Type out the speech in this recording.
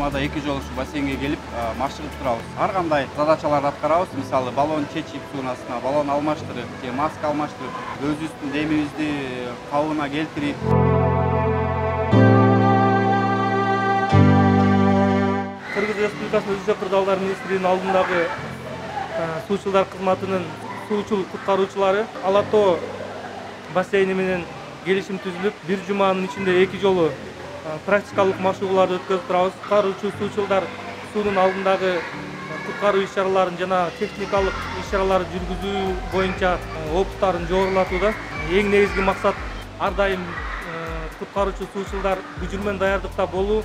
жумада 2 жолу ушу бассейнге келип машыгып турабыз. Ар кандай задачаларды аткарабыз. Мисалы баллон чечип суунун астына, баллон алмаштырып, же маска алмаштырып, өзүбүздүн демибизди кабына келтирип. Кыргыз Республикасынын Өзү Кырдаалдар министринин алдындагы суучулдар кызматынын суучул куткаруучулары Ала Тоо бассейни менен келишим түзүлүп, бир жуманын ичинде 2 жолу практикалык машыгууларды өткөзүп турабыз. Куткаруучу суучулдар суунун алдындагы куткаруу иш-чараларын жана техникалык иш-чараларды жүргүзүү боюнча опуттарын жогорулатууда. Эң негизги максат ар дайым куткаруучу суучулдар күчү менен даярдыкта болуу.